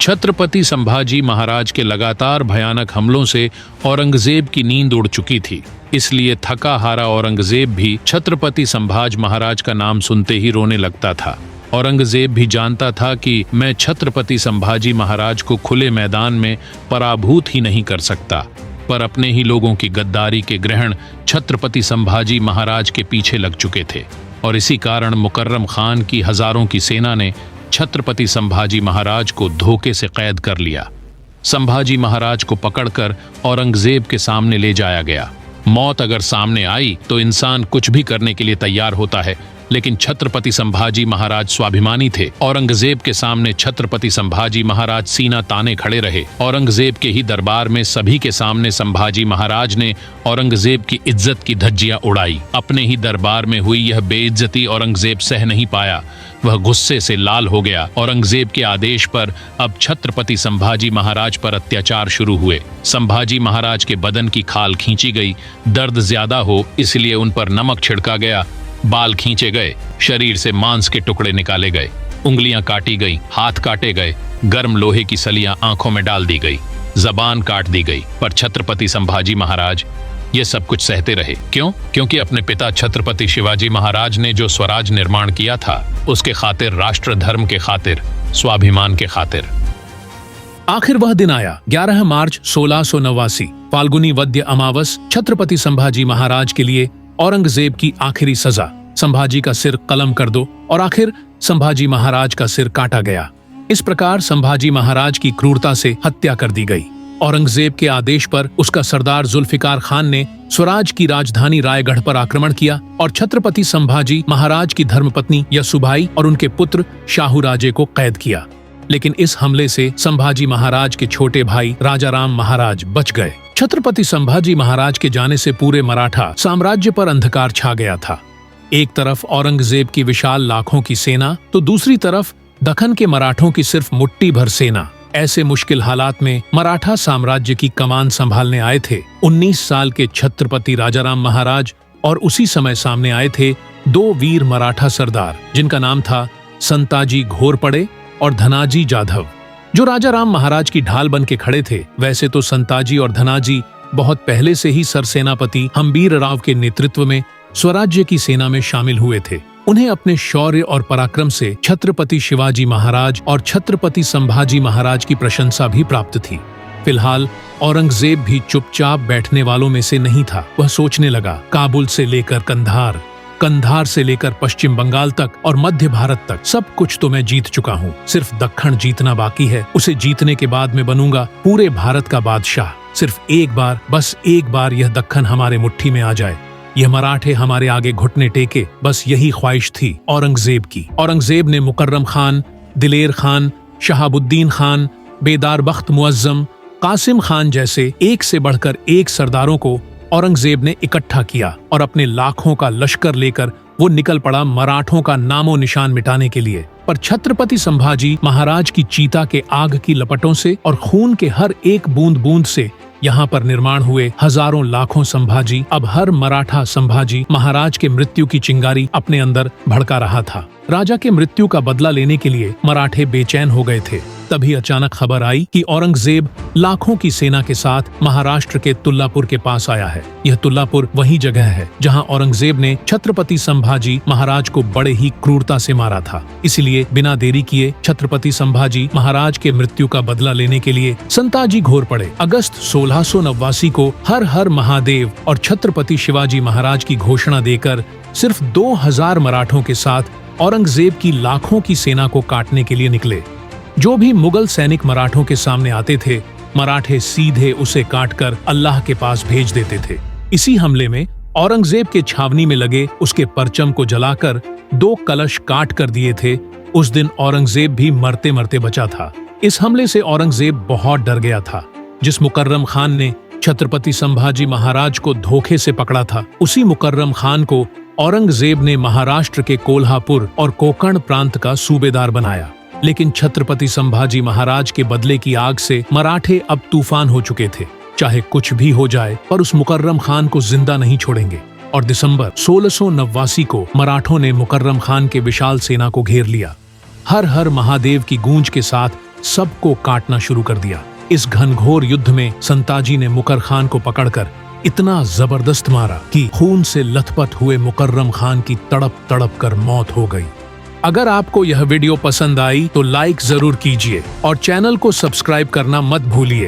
छत्रपति संभाजी महाराज के लगातार भयानक हमलों से औरंगजेब की नींद उड़ चुकी थी। इसलिए थका हारा औरंगजेब भी छत्रपति संभाज महाराज का नाम सुनते ही रोने लगता था। औरंगजेब भी जानता था कि मैं छत्रपति संभाजी महाराज को खुले मैदान में पराभूत ही नहीं कर सकता, पर अपने ही लोगों की गद्दारी के ग्रहण छत्रपति संभाजी महाराज के पीछे लग चुके थे और इसी कारण मुकर्रम खान की हजारों की सेना ने छत्रपति संभाजी महाराज को धोखे से कैद कर लिया। संभाजी महाराज को पकड़कर औरंगजेब के सामने ले जाया गया। मौत अगर सामने आई तो इंसान कुछ भी करने के लिए तैयार होता है, लेकिन छत्रपति संभाजी महाराज स्वाभिमानी थे। औरंगजेब के सामने छत्रपति संभाजी महाराज सीना ताने खड़े रहे। औरंगजेब के ही दरबार में सभी के सामने संभाजी महाराज ने औरंगजेब की इज्जत की धज्जियां उड़ाई। अपने ही दरबार में हुई यह बेइज्जती औरंगजेब सह नहीं पाया। वह गुस्से से लाल हो गया। औरंगजेब के आदेश पर अब छत्रपति संभाजी महाराज पर अत्याचार शुरू हुए। संभाजी महाराज के बदन की खाल खींची गई। दर्द ज्यादा हो इसलिए उन पर नमक छिड़का गया। बाल खींचे गए, शरीर से मांस के टुकड़े निकाले गए, उंगलियां काटी गई, हाथ काटे गए, गर्म लोहे की सलियां आंखों में डाल दी गई, जबान काट दी गई। पर छत्रपति संभाजी महाराज ये सब कुछ सहते रहे। क्यों? क्योंकि अपने पिता छत्रपति शिवाजी महाराज ने जो स्वराज निर्माण किया था, उसके खातिर, राष्ट्र धर्म के खातिर, स्वाभिमान के खातिर। आखिर वह दिन आया, 11 मार्च 1689, फाल्गुनी वद्य अमावस। छत्रपति संभाजी महाराज के लिए औरंगजेब की आखिरी सजा, संभाजी का सिर कलम कर दो, और आखिर संभाजी महाराज का सिर काटा गया। इस प्रकार संभाजी महाराज की क्रूरता से हत्या कर दी गई। औरंगजेब के आदेश पर उसका सरदार जुल्फिकार खान ने स्वराज की राजधानी रायगढ़ पर आक्रमण किया और छत्रपति संभाजी महाराज की धर्मपत्नी यसुबाई और उनके पुत्र शाहू राजे को कैद किया। लेकिन इस हमले से संभाजी महाराज के छोटे भाई राजाराम महाराज बच गए। छत्रपति संभाजी महाराज के जाने से पूरे मराठा साम्राज्य पर अंधकार छा गया था। एक तरफ औरंगजेब की विशाल लाखों की सेना, तो दूसरी तरफ दक्कन के मराठों की सिर्फ मुट्ठी भर सेना। ऐसे मुश्किल हालात में मराठा साम्राज्य की कमान संभालने आए थे 19 साल के छत्रपति राजाराम महाराज, और उसी समय सामने आए थे 2 वीर मराठा सरदार, जिनका नाम था संताजी घोरपड़े और धनाजी जाधव, जो राजाराम महाराज की ढाल बन के खड़े थे। वैसे तो संताजी और धनाजी बहुत पहले से ही सरसेनापति हम्बीर राव के नेतृत्व में स्वराज्य की सेना में शामिल हुए थे। उन्हें अपने शौर्य और पराक्रम से छत्रपति शिवाजी महाराज और छत्रपति संभाजी महाराज की प्रशंसा भी प्राप्त थी। फिलहाल औरंगजेब भी चुपचाप बैठने वालों में से नहीं था। वह सोचने लगा, काबुल से लेकर कंधार, कंधार से लेकर पश्चिम बंगाल तक और मध्य भारत तक सब कुछ तो मैं जीत चुका हूँ। सिर्फ दक्कन जीतना बाकी है। उसे जीतने के बाद मैं बनूंगा पूरे भारत का बादशाह। सिर्फ एक बार, बस एक बार यह दक्कन हमारे मुट्ठी में आ जाए, यह मराठे हमारे आगे घुटने टेके, बस यही ख्वाहिश थी औरंगजेब की। औरंगजेब ने मुकर्रम खान, दिलेर खान, शहाबुद्दीन खान, बेदार बख्त मुअज्जम, कासिम खान जैसे एक से बढ़कर एक सरदारों को औरंगजेब ने इकट्ठा किया और अपने लाखों का लश्कर लेकर वो निकल पड़ा मराठों का नामो निशान मिटाने के लिए। पर छत्रपति संभाजी महाराज की चीता के आग की लपटों से और खून के हर एक बूंद बूंद से यहाँ पर निर्माण हुए हजारों लाखों संभाजी अब हर मराठा संभाजी महाराज के मृत्यु की चिंगारी अपने अंदर भड़का रहा था। राजा के मृत्यु का बदला लेने के लिए मराठे बेचैन हो गए थे। तभी अचानक खबर आई कि औरंगजेब लाखों की सेना के साथ महाराष्ट्र के तुल्लापुर के पास आया है। यह तुल्लापुर वही जगह है जहां औरंगजेब ने छत्रपति संभाजी महाराज को बड़े ही क्रूरता से मारा था। इसलिए बिना देरी किए छत्रपति संभाजी महाराज के मृत्यु का बदला लेने के लिए संताजी घोरपड़े अगस्त 1689 को हर हर महादेव और छत्रपति शिवाजी महाराज की घोषणा देकर सिर्फ 2000 मराठों के साथ औरंगजेब की लाखों की सेना को काटने के लिए निकले। जो भी मुगल सैनिक मराठों के सामने आते थे, मराठे सीधे उसे काटकर अल्लाह के पास भेज देते थे। इसी हमले में औरंगजेब के छावनी में लगे उसके परचम को जलाकर 2 कलश काट कर दिए थे। उस दिन औरंगजेब भी मरते मरते बचा था। इस हमले से औरंगजेब बहुत डर गया था। जिस मुकर्रम खान ने छत्रपति संभाजी महाराज को धोखे से पकड़ा था, उसी मुकर्रम खान को औरंगजेब ने महाराष्ट्र के कोल्हापुर और कोकण प्रांत का सूबेदार बनाया। लेकिन छत्रपति संभाजी महाराज के बदले की आग से मराठे अब तूफान हो चुके थे। चाहे कुछ भी हो जाए, पर उस मुकर्रम खान को जिंदा नहीं छोड़ेंगे। और दिसंबर 1689 को मराठों ने मुकर्रम खान के विशाल सेना को घेर लिया। हर हर महादेव की गूंज के साथ सबको काटना शुरू कर दिया। इस घनघोर युद्ध में संताजी ने मुकर खान को पकड़कर इतना जबरदस्त मारा कि खून से लथपथ हुए मुकर्रम खान की तड़प तड़प कर मौत हो गई। अगर आपको यह वीडियो पसंद आई तो लाइक जरूर कीजिए और चैनल को सब्सक्राइब करना मत भूलिए।